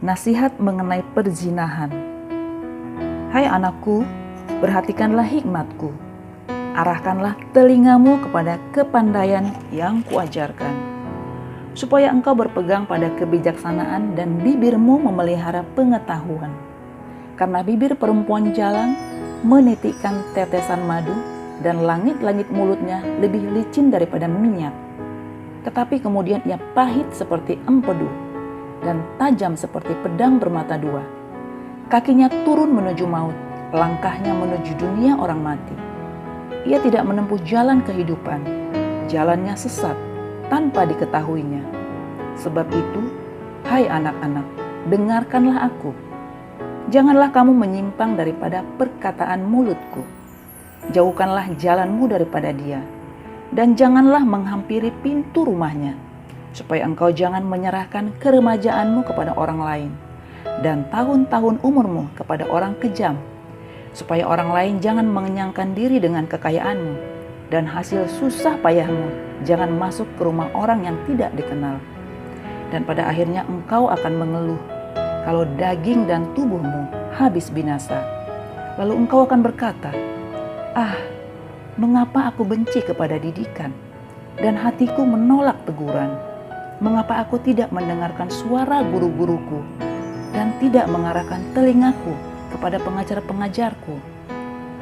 Nasihat mengenai perzinahan. Hai anakku, perhatikanlah hikmatku. Arahkanlah telingamu kepada kepandaian yang kuajarkan, supaya engkau berpegang pada kebijaksanaan dan bibirmu memelihara pengetahuan. Karena bibir perempuan jalang menitikkan tetesan madu, dan langit-langit mulutnya lebih licin daripada minyak. Tetapi kemudian ia pahit seperti empedu, dan tajam seperti pedang bermata dua. Kakinya turun menuju maut, langkahnya menuju dunia orang mati. Ia tidak menempuh jalan kehidupan, jalannya sesat tanpa diketahuinya. Sebab itu, hai anak-anak, dengarkanlah aku. Janganlah kamu menyimpang daripada perkataan mulutku. Jauhkanlah jalanmu daripada dia, dan janganlah menghampiri pintu rumahnya, supaya engkau jangan menyerahkan keremajaanmu kepada orang lain, dan tahun-tahun umurmu kepada orang kejam, supaya orang lain jangan mengenyangkan diri dengan kekayaanmu, dan hasil susah payahmu jangan masuk ke rumah orang yang tidak dikenal. Dan pada akhirnya engkau akan mengeluh kalau daging dan tubuhmu habis binasa. Lalu engkau akan berkata, "Ah, mengapa aku benci kepada didikan, dan hatiku menolak teguran? Mengapa aku tidak mendengarkan suara guru-guruku, dan tidak mengarahkan telingaku kepada pengajar-pengajarku?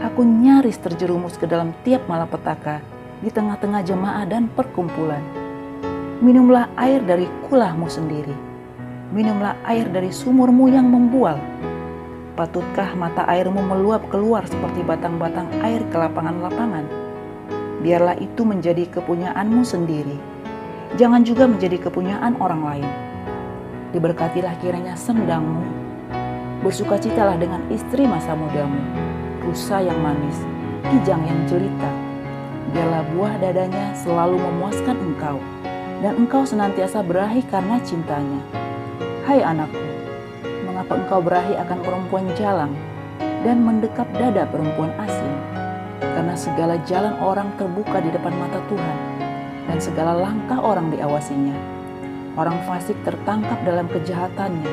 Aku nyaris terjerumus ke dalam tiap malapetaka di tengah-tengah jemaah dan perkumpulan. Minumlah air dari kulahmu sendiri, minumlah air dari sumurmu yang membual. Patutkah mata airmu meluap keluar seperti batang-batang air ke lapangan-lapangan? Biarlah itu menjadi kepunyaanmu sendiri. Jangan juga menjadi kepunyaan orang lain. Diberkatilah kiranya sendangmu. Bersukacitalah dengan istri masa mudamu, rusa yang manis, kijang yang jelita. Biarlah buah dadanya selalu memuaskan engkau, dan engkau senantiasa berahi karena cintanya. Hai anakku, mengapa engkau berahi akan perempuan jalang dan mendekap dada perempuan asing? Karena segala jalan orang terbuka di depan mata Tuhan, dan segala langkah orang diawasinya. Orang fasik tertangkap dalam kejahatannya,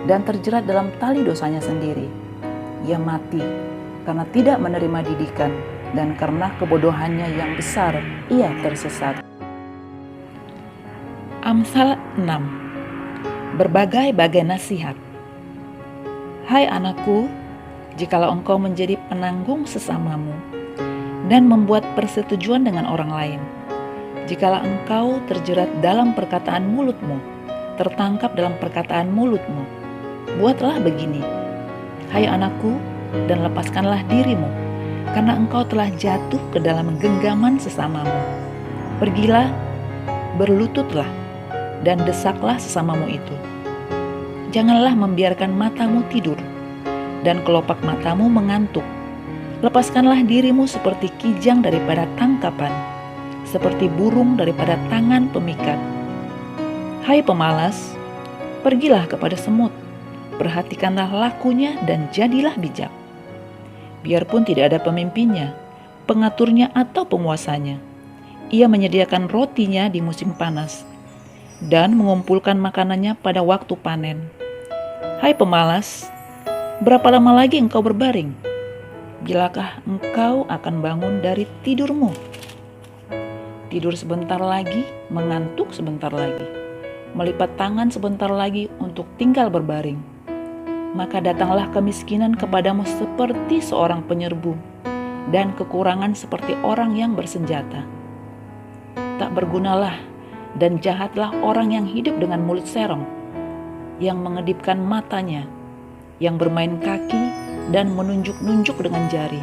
dan terjerat dalam tali dosanya sendiri. Ia mati karena tidak menerima didikan, dan karena kebodohannya yang besar ia tersesat. Amsal 6. Berbagai-bagai nasihat. Hai anakku, jikalau engkau menjadi penanggung sesamamu dan membuat persetujuan dengan orang lain, jikalau engkau terjerat dalam perkataan mulutmu, tertangkap dalam perkataan mulutmu, buatlah begini, hai anakku, dan lepaskanlah dirimu, karena engkau telah jatuh ke dalam genggaman sesamamu. Pergilah, berlututlah, dan desaklah sesamamu itu. Janganlah membiarkan matamu tidur, dan kelopak matamu mengantuk. Lepaskanlah dirimu seperti kijang daripada tangkapan, seperti burung daripada tangan pemikat. Hai pemalas, pergilah kepada semut, perhatikanlah lakunya dan jadilah bijak. Biarpun tidak ada pemimpinnya, pengaturnya atau penguasanya, ia menyediakan rotinya di musim panas dan mengumpulkan makanannya pada waktu panen. Hai pemalas, berapa lama lagi engkau berbaring? Bilakah engkau akan bangun dari tidurmu? Tidur sebentar lagi, mengantuk sebentar lagi, melipat tangan sebentar lagi untuk tinggal berbaring. Maka datanglah kemiskinan kepadamu seperti seorang penyerbu, dan kekurangan seperti orang yang bersenjata. Tak bergunalah dan jahatlah orang yang hidup dengan mulut serong, yang mengedipkan matanya, yang bermain kaki dan menunjuk-nunjuk dengan jari,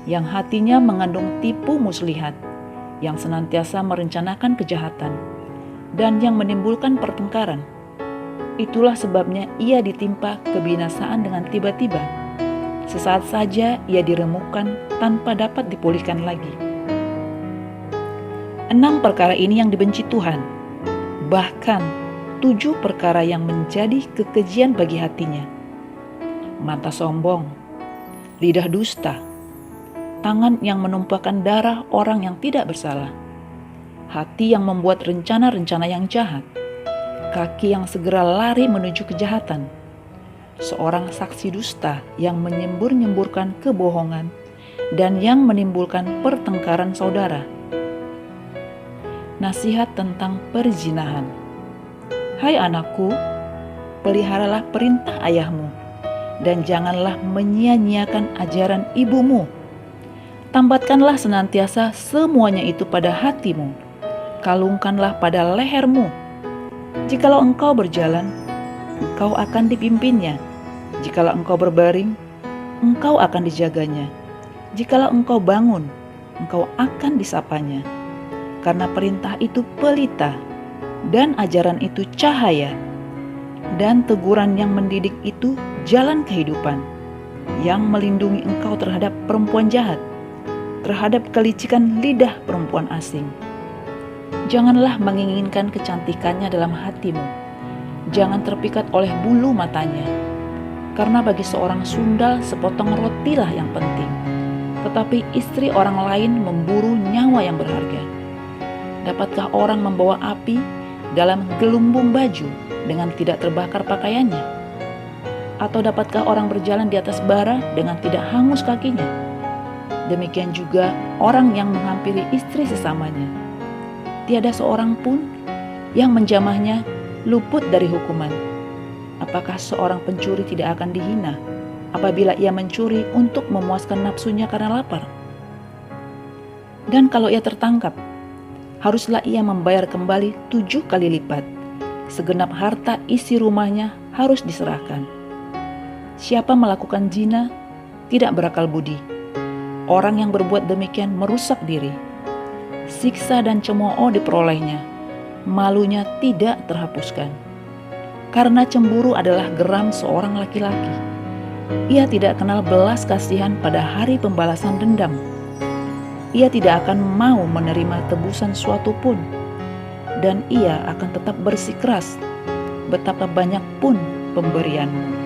yang hatinya mengandung tipu muslihat, yang senantiasa merencanakan kejahatan, dan yang menimbulkan pertengkaran. Itulah sebabnya ia ditimpa kebinasaan dengan tiba-tiba. Sesaat saja ia diremukkan tanpa dapat dipulihkan lagi. 6 perkara ini yang dibenci Tuhan, bahkan 7 perkara yang menjadi kekejian bagi hatinya: mata sombong, lidah dusta, tangan yang menumpahkan darah orang yang tidak bersalah, hati yang membuat rencana-rencana yang jahat, kaki yang segera lari menuju kejahatan, seorang saksi dusta yang menyembur-nyemburkan kebohongan dan yang menimbulkan pertengkaran saudara. Nasihat tentang perzinahan. Hai anakku, peliharalah perintah ayahmu dan janganlah menyia-nyiakan ajaran ibumu. Tambatkanlah senantiasa semuanya itu pada hatimu, kalungkanlah pada lehermu. Jikalau engkau berjalan, engkau akan dipimpinnya. Jikalau engkau berbaring, engkau akan dijaganya. Jikalau engkau bangun, engkau akan disapanya. Karena perintah itu pelita, dan ajaran itu cahaya, dan teguran yang mendidik itu jalan kehidupan, yang melindungi engkau terhadap perempuan jahat, terhadap kelicikan lidah perempuan asing. Janganlah menginginkan kecantikannya dalam hatimu. Jangan terpikat oleh bulu matanya. Karena bagi seorang sundal sepotong rotilah yang penting. Tetapi istri orang lain memburu nyawa yang berharga. Dapatkah orang membawa api dalam gelumbung baju dengan tidak terbakar pakaiannya? Atau dapatkah orang berjalan di atas bara dengan tidak hangus kakinya? Demikian juga orang yang menghampiri istri sesamanya. Tiada seorang pun yang menjamahnya luput dari hukuman. Apakah seorang pencuri tidak akan dihina apabila ia mencuri untuk memuaskan nafsunya karena lapar? Dan kalau ia tertangkap, haruslah ia membayar kembali 7 kali lipat. Segenap harta isi rumahnya harus diserahkan. Siapa melakukan zina tidak berakal budi. Orang yang berbuat demikian merusak diri. Siksa dan cemooh diperolehnya, malunya tidak terhapuskan. Karena cemburu adalah geram seorang laki-laki. Ia tidak kenal belas kasihan pada hari pembalasan dendam. Ia tidak akan mau menerima tebusan suatu pun, dan ia akan tetap bersikeras betapa banyak pun pemberianmu.